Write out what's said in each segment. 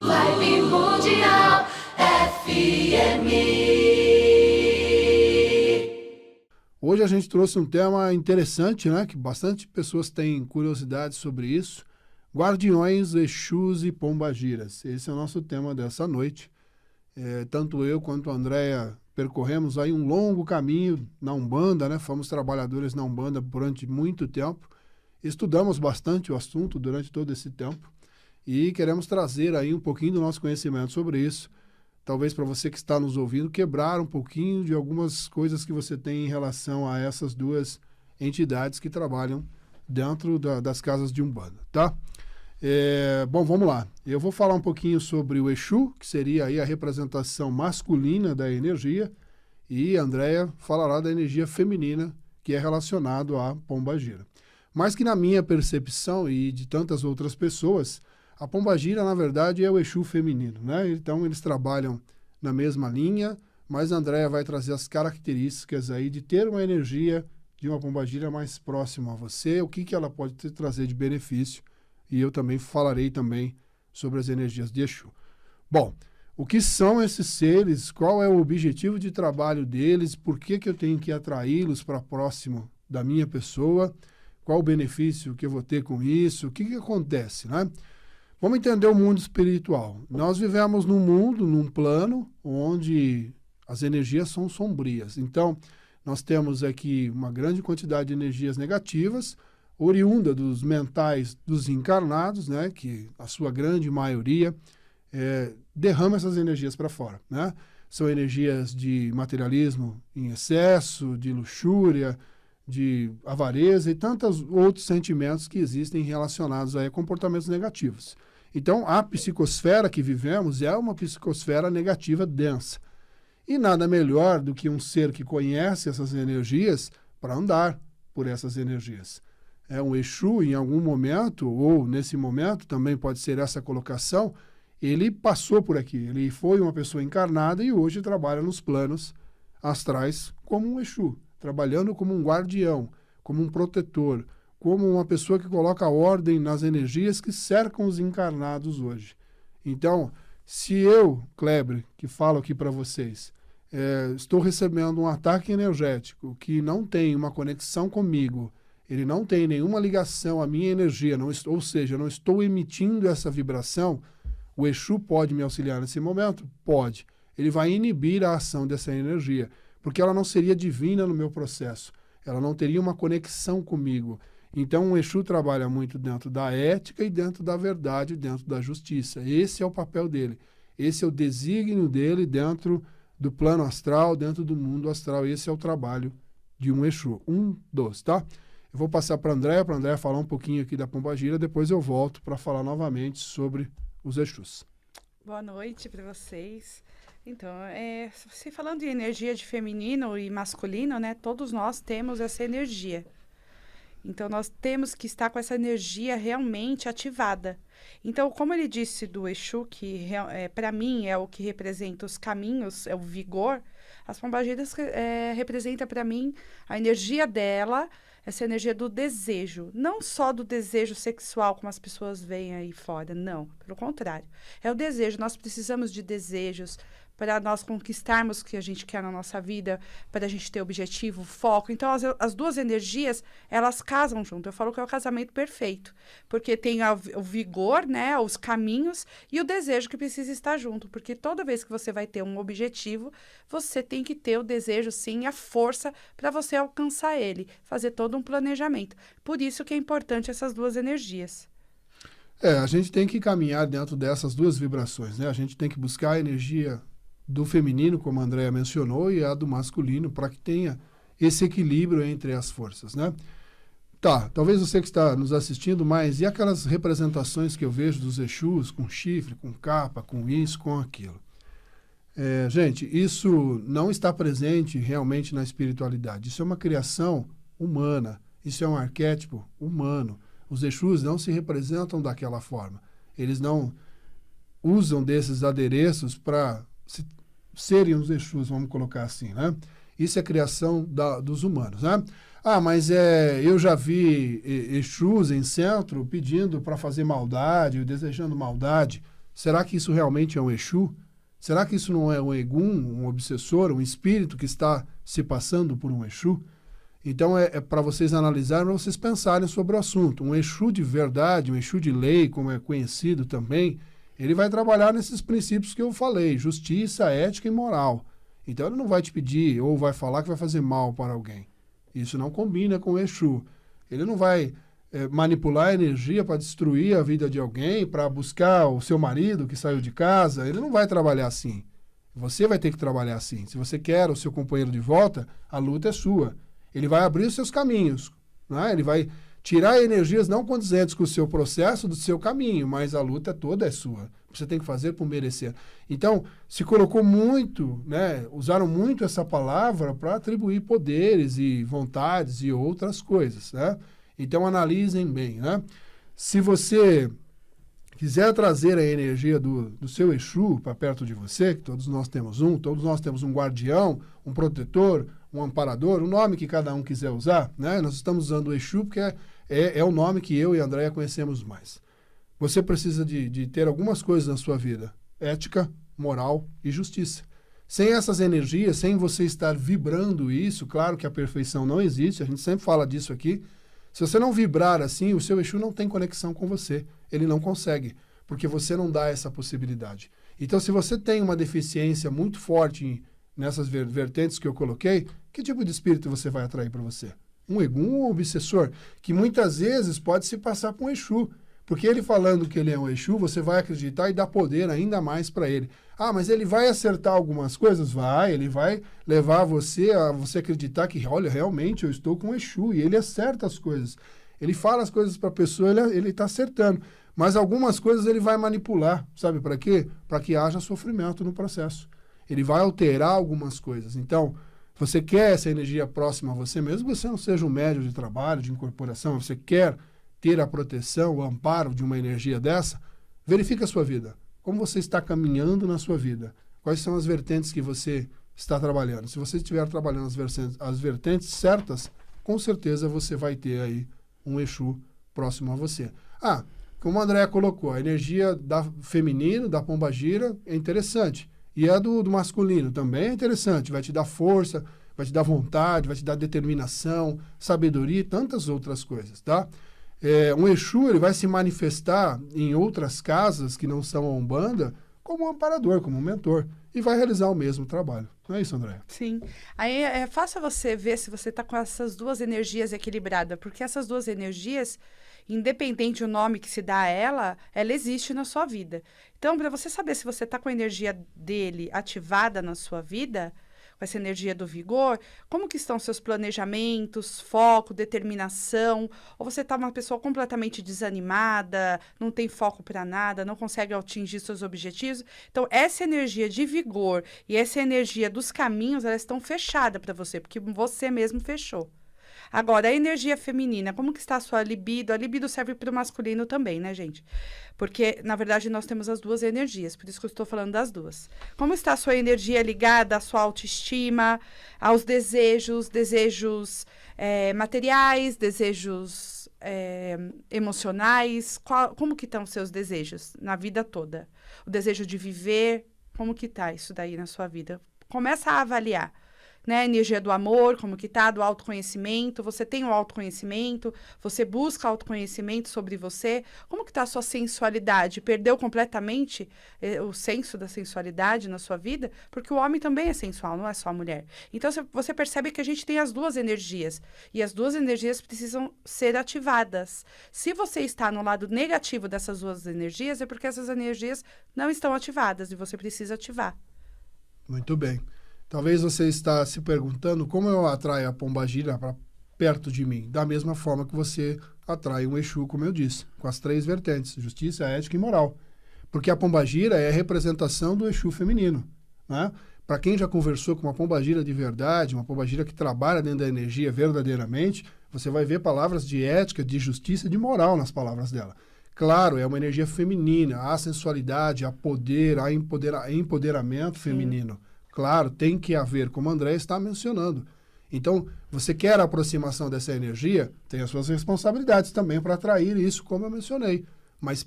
Vibe Mundial FM. Hoje a gente trouxe um tema interessante, né? Que bastante pessoas têm curiosidade sobre isso. Guardiões, Exus e Pombagiras. Esse é o nosso tema dessa noite. Tanto eu quanto a Andréia percorremos aí um longo caminho na Umbanda, né? Fomos trabalhadores na Umbanda durante muito tempo. Estudamos bastante o assunto durante todo esse tempo. E queremos trazer aí um pouquinho do nosso conhecimento sobre isso. Talvez para você que está nos ouvindo, quebrar um pouquinho de algumas coisas que você tem em relação a essas duas entidades que trabalham dentro das casas de Umbanda, tá? Bom, vamos lá. Eu vou falar um pouquinho sobre o Exu, que seria aí a representação masculina da energia, e a Andréia falará da energia feminina, que é relacionado à Pombagira. Mas que na minha percepção e de tantas outras pessoas, a Pombagira, na verdade, é o Exu feminino, né? Então, eles trabalham na mesma linha, mas a Andréia vai trazer as características aí de ter uma energia de uma Pombagira mais próxima a você, o que ela pode te trazer de benefício, e eu também falarei também sobre as energias de Exu. Bom, o que são esses seres, qual é o objetivo de trabalho deles, por que eu tenho que atraí-los para próximo da minha pessoa, qual o benefício que eu vou ter com isso, o que acontece, né? Vamos entender o mundo espiritual. Nós vivemos num mundo, num plano, onde as energias são sombrias. Então, nós temos aqui uma grande quantidade de energias negativas, oriunda dos mentais dos encarnados, né, que a sua grande maioria derrama essas energias para fora, né? São energias de materialismo em excesso, de luxúria, de avareza e tantos outros sentimentos que existem relacionados a comportamentos negativos. Então, a psicosfera que vivemos é uma psicosfera negativa densa. E nada melhor do que um ser que conhece essas energias para andar por essas energias. Um Exu, em algum momento, ou nesse momento, também pode ser essa colocação, ele passou por aqui, ele foi uma pessoa encarnada e hoje trabalha nos planos astrais como um Exu, trabalhando como um guardião, como um protetor, como uma pessoa que coloca ordem nas energias que cercam os encarnados hoje. Então, se eu, Kleber, que falo aqui para vocês, estou recebendo um ataque energético que não tem uma conexão comigo, ele não tem nenhuma ligação à minha energia, ou seja, eu não estou emitindo essa vibração, o Exu pode me auxiliar nesse momento? Pode. Ele vai inibir a ação dessa energia, porque ela não seria divina no meu processo, ela não teria uma conexão comigo. Então, o Exu trabalha muito dentro da ética e dentro da verdade, dentro da justiça. Esse é o papel dele, esse é o desígnio dele dentro do plano astral, dentro do mundo astral. Esse é o trabalho de um Exu. Tá? Eu vou passar para a Andréia falar um pouquinho aqui da Pombagira, depois eu volto para falar novamente sobre os Exus. Boa noite para vocês. Então, se falando de energia de feminino e masculino, né, todos nós temos essa energia. Então, nós temos que estar com essa energia realmente ativada. Então, como ele disse do Exu, que para mim é o que representa os caminhos, é o vigor, as Pombagiras representam para mim a energia dela, essa energia do desejo. Não só do desejo sexual, como as pessoas veem aí fora, não. Pelo contrário. É o desejo. Nós precisamos de desejos para nós conquistarmos o que a gente quer na nossa vida, para a gente ter objetivo, foco. Então, as duas energias, elas casam junto. Eu falo que é o casamento perfeito, porque tem o vigor, né, os caminhos e o desejo que precisa estar junto, porque toda vez que você vai ter um objetivo, você tem que ter o desejo, sim, a força para você alcançar ele, fazer todo um planejamento. Por isso que é importante essas duas energias. A gente tem que caminhar dentro dessas duas vibrações, né? A gente tem que buscar a energia do feminino, como a Andréia mencionou, e a do masculino, para que tenha esse equilíbrio entre as forças, né? Tá, talvez você que está nos assistindo, mas e aquelas representações que eu vejo dos Exus, com chifre, com capa, com isso, com aquilo? Gente, isso não está presente realmente na espiritualidade. Isso é uma criação humana, isso é um arquétipo humano. Os Exus não se representam daquela forma. Eles não usam desses adereços para serem os Exus, vamos colocar assim, né? Isso é criação dos humanos, né? Mas eu já vi Exus em centro pedindo para fazer maldade, desejando maldade. Será que isso realmente é um Exu? Será que isso não é um Egum, um obsessor, um espírito que está se passando por um Exu? Então é para vocês analisarem, para vocês pensarem sobre o assunto. Um Exu de verdade, um Exu de lei, como é conhecido também, ele vai trabalhar nesses princípios que eu falei, justiça, ética e moral. Então ele não vai te pedir ou vai falar que vai fazer mal para alguém. Isso não combina com o Exu. Ele não vai manipular a energia para destruir a vida de alguém, para buscar o seu marido que saiu de casa. Ele não vai trabalhar assim. Você vai ter que trabalhar assim. Se você quer o seu companheiro de volta, a luta é sua. Ele vai abrir os seus caminhos, né? Ele vai tirar energias não condizentes com o seu processo do seu caminho, mas a luta toda é sua. Você tem que fazer por merecer. Então, se colocou muito, né? Usaram muito essa palavra para atribuir poderes e vontades e outras coisas, né? Então, analisem bem, né? Se você quiser trazer a energia do seu Exu para perto de você, que todos nós temos um guardião, um protetor, um amparador, o nome que cada um quiser usar, né? Nós estamos usando o Exu porque é o nome que eu e a Andréia conhecemos mais. Você precisa de ter algumas coisas na sua vida: ética, moral e justiça. Sem essas energias, sem você estar vibrando isso, claro que a perfeição não existe, a gente sempre fala disso aqui. Se você não vibrar assim, o seu Exu não tem conexão com você. Ele não consegue, porque você não dá essa possibilidade. Então, se você tem uma deficiência muito forte nessas vertentes que eu coloquei, que tipo de espírito você vai atrair para você? Um Egum ou um obsessor? Que muitas vezes pode se passar por um Exu. Porque ele falando que ele é um Exu, você vai acreditar e dar poder ainda mais para ele. Ah, mas ele vai acertar algumas coisas? Vai, ele vai levar você a você acreditar que, olha, realmente eu estou com um Exu, e ele acerta as coisas. Ele fala as coisas para a pessoa, ele está acertando. Mas algumas coisas ele vai manipular, sabe para quê? Para que haja sofrimento no processo. Ele vai alterar algumas coisas. Então, você quer essa energia próxima a você, mesmo que você não seja um médium de trabalho, de incorporação, você quer ter a proteção, o amparo de uma energia dessa, verifique a sua vida. Como você está caminhando na sua vida? Quais são as vertentes que você está trabalhando? Se você estiver trabalhando as vertentes certas, com certeza você vai ter aí um Exu próximo a você. Ah, como a Andréia colocou, a energia feminino, da pombagira, é interessante. E a do masculino também é interessante. Vai te dar força, vai te dar vontade, vai te dar determinação, sabedoria e tantas outras coisas, tá? Um Exu ele vai se manifestar em outras casas que não são a Umbanda como um amparador, como um mentor, e vai realizar o mesmo trabalho. Não é isso, André? Sim. Aí é fácil você ver se você está com essas duas energias equilibradas, porque essas duas energias, independente do nome que se dá a ela existe na sua vida. Então, para você saber se você está com a energia dele ativada na sua vida, com essa energia do vigor, como que estão seus planejamentos, foco, determinação, ou você está uma pessoa completamente desanimada, não tem foco para nada, não consegue atingir seus objetivos. Então, essa energia de vigor e essa energia dos caminhos, elas estão fechadas para você, porque você mesmo fechou. Agora, a energia feminina, como que está a sua libido? A libido serve para o masculino também, né, gente? Porque, na verdade, nós temos as duas energias, por isso que eu estou falando das duas. Como está a sua energia ligada à sua autoestima, aos desejos materiais, desejos emocionais? Como que estão os seus desejos na vida toda? O desejo de viver, como que está isso daí na sua vida? Começa a avaliar. Né, energia do amor, como que tá, do autoconhecimento, você tem o autoconhecimento, você busca autoconhecimento sobre você, como que tá a sua sensualidade? Perdeu completamente o senso da sensualidade na sua vida? Porque o homem também é sensual, não é só a mulher. Então, você percebe que a gente tem as duas energias, e as duas energias precisam ser ativadas. Se você está no lado negativo dessas duas energias, é porque essas energias não estão ativadas, e você precisa ativar. Muito bem. Talvez você está se perguntando como eu atraio a pombagira para perto de mim. Da mesma forma que você atrai um Exu, como eu disse, com as 3 vertentes, justiça, ética e moral. Porque a pombagira é a representação do Exu feminino, né? Para quem já conversou com uma pombagira de verdade, uma pombagira que trabalha dentro da energia verdadeiramente, você vai ver palavras de ética, de justiça e de moral nas palavras dela. Claro, é uma energia feminina, há sensualidade, há poder, há empoderamento feminino. Claro, tem que haver, como o André está mencionando. Então, você quer a aproximação dessa energia, tem as suas responsabilidades também para atrair isso, como eu mencionei. Mas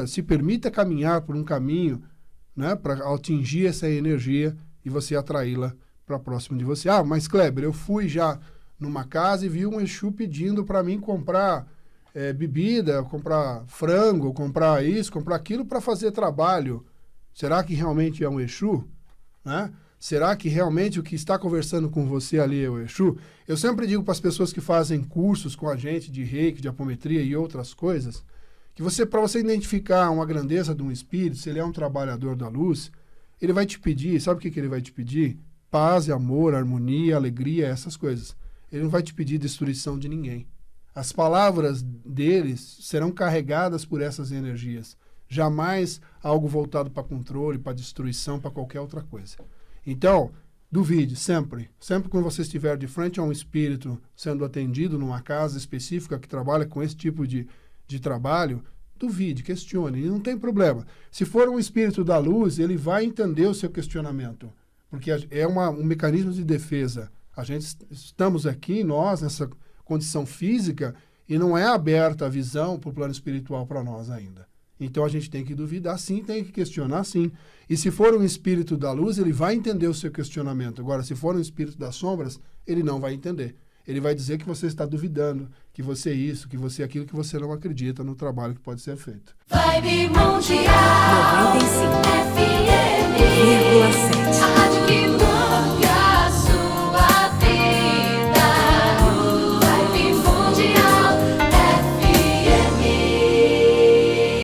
se permita caminhar por um caminho, né, para atingir essa energia e você atraí-la para próximo de você. Ah, mas Kleber, eu fui já numa casa e vi um Exu pedindo para mim comprar bebida, comprar frango, comprar isso, comprar aquilo para fazer trabalho. Será que realmente é um Exu? Né? Será que realmente o que está conversando com você ali é o Exu? Eu sempre digo para as pessoas que fazem cursos com a gente de reiki, de apometria e outras coisas, que para você identificar uma grandeza de um espírito, se ele é um trabalhador da luz, ele vai te pedir, sabe o que ele vai te pedir? Paz, amor, harmonia, alegria, essas coisas. Ele não vai te pedir destruição de ninguém. As palavras deles serão carregadas por essas energias. Jamais algo voltado para controle, para destruição, para qualquer outra coisa. Então, duvide sempre. Sempre quando você estiver de frente a um espírito sendo atendido numa casa específica que trabalha com esse tipo de trabalho, duvide, questione, e não tem problema. Se for um espírito da luz, ele vai entender o seu questionamento, porque é um mecanismo de defesa. Estamos aqui, nós, nessa condição física, e não é aberta a visão para o plano espiritual para nós ainda. Então a gente tem que duvidar sim, tem que questionar sim. E se for um espírito da luz, ele vai entender o seu questionamento. Agora, se for um espírito das sombras, ele não vai entender. Ele vai dizer que você está duvidando, que você é isso, que você é aquilo, que você não acredita no trabalho que pode ser feito. Vibe Mundial 95 FM.